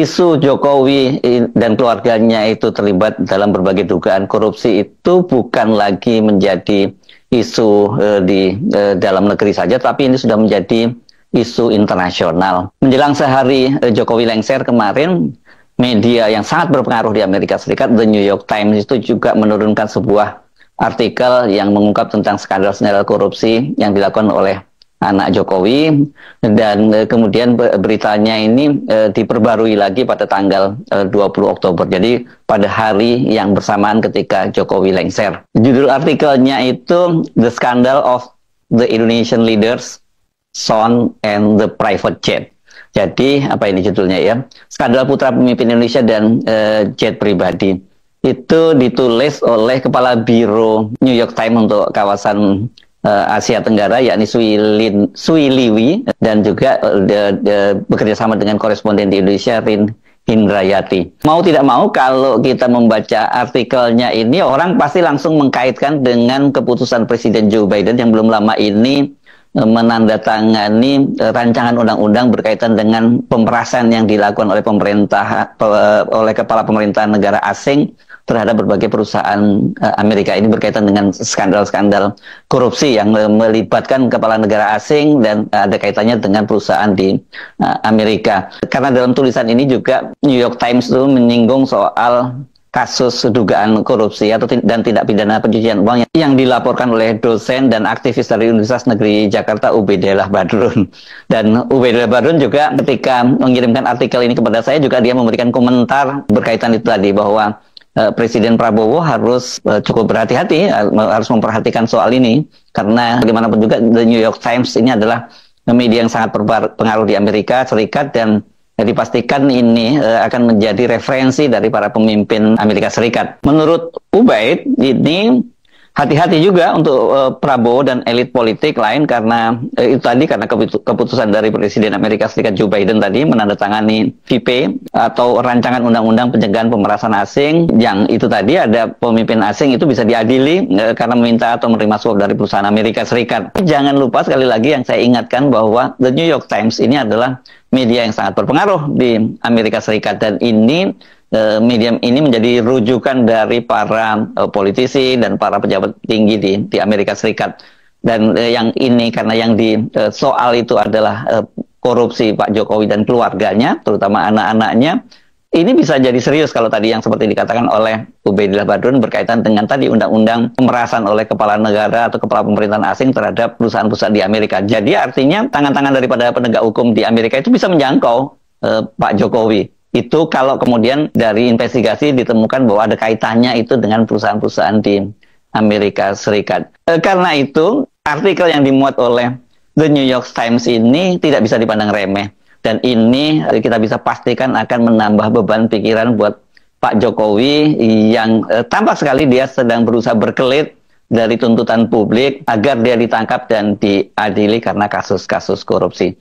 isu Jokowi dan keluarganya itu terlibat dalam berbagai dugaan korupsi itu bukan lagi menjadi isu di dalam negeri saja, tapi ini sudah menjadi isu internasional. Menjelang sehari Jokowi lengser kemarin, media yang sangat berpengaruh di Amerika Serikat, The New York Times, itu juga menurunkan sebuah artikel yang mengungkap tentang skandal-skandal korupsi yang dilakukan oleh anak Jokowi, dan kemudian beritanya ini diperbarui lagi pada tanggal 20 Oktober. Jadi pada hari yang bersamaan ketika Jokowi lengser. Judul artikelnya itu The Scandal of the Indonesian Leaders, Son and the Private Jet. Jadi apa ini judulnya ya? Skandal putra pemimpin Indonesia dan jet pribadi. Itu ditulis oleh Kepala Biro New York Times untuk kawasan Asia Tenggara, yakni Sui Liwi, dan juga bekerja sama dengan koresponden di Indonesia, Rin Hindrayati. Mau tidak mau, kalau kita membaca artikelnya ini, orang pasti langsung mengkaitkan dengan keputusan Presiden Joe Biden yang belum lama ini menandatangani rancangan undang-undang berkaitan dengan pemerasan yang dilakukan oleh pemerintah, oleh kepala pemerintahan negara asing terhadap berbagai perusahaan Amerika ini berkaitan dengan skandal-skandal korupsi yang melibatkan kepala negara asing dan ada kaitannya dengan perusahaan di Amerika. Karena dalam tulisan ini juga New York Times itu menyinggung soal kasus dugaan korupsi dan tindak pidana pencucian uang yang dilaporkan oleh dosen dan aktivis dari Universitas Negeri Jakarta, Ubaidillah Badrun. Dan Ubaidillah Badrun juga ketika mengirimkan artikel ini kepada saya, juga dia memberikan komentar berkaitan itu tadi, bahwa Presiden Prabowo harus cukup berhati-hati, harus memperhatikan soal ini, karena bagaimanapun juga The New York Times ini adalah media yang sangat berpengaruh di Amerika Serikat, dan dipastikan ini akan menjadi referensi dari para pemimpin Amerika Serikat. Menurut Ubaid, ini hati-hati juga untuk Prabowo dan elit politik lain, karena itu tadi, karena keputusan dari Presiden Amerika Serikat Joe Biden tadi menandatangani VP atau rancangan undang-undang pencegahan pemerasan asing, yang itu tadi ada pemimpin asing itu bisa diadili karena meminta atau menerima suap dari perusahaan Amerika Serikat. Jangan lupa sekali lagi yang saya ingatkan bahwa The New York Times ini adalah media yang sangat berpengaruh di Amerika Serikat, dan ini media ini menjadi rujukan dari para politisi dan para pejabat tinggi di Amerika Serikat. Dan yang ini, karena yang di soal itu adalah korupsi Pak Jokowi dan keluarganya, terutama anak-anaknya, ini bisa jadi serius kalau tadi yang seperti dikatakan oleh Ubaidillah Badrun berkaitan dengan tadi undang-undang pemerasan oleh kepala negara atau kepala pemerintahan asing terhadap perusahaan-perusahaan di Amerika. Jadi artinya tangan-tangan daripada penegak hukum di Amerika itu bisa menjangkau Pak Jokowi. Itu kalau kemudian dari investigasi ditemukan bahwa ada kaitannya itu dengan perusahaan-perusahaan di Amerika Serikat. Karena itu artikel yang dimuat oleh The New York Times ini tidak bisa dipandang remeh. Dan ini kita bisa pastikan akan menambah beban pikiran buat Pak Jokowi yang tampak sekali dia sedang berusaha berkelit dari tuntutan publik agar dia ditangkap dan diadili karena kasus-kasus korupsi.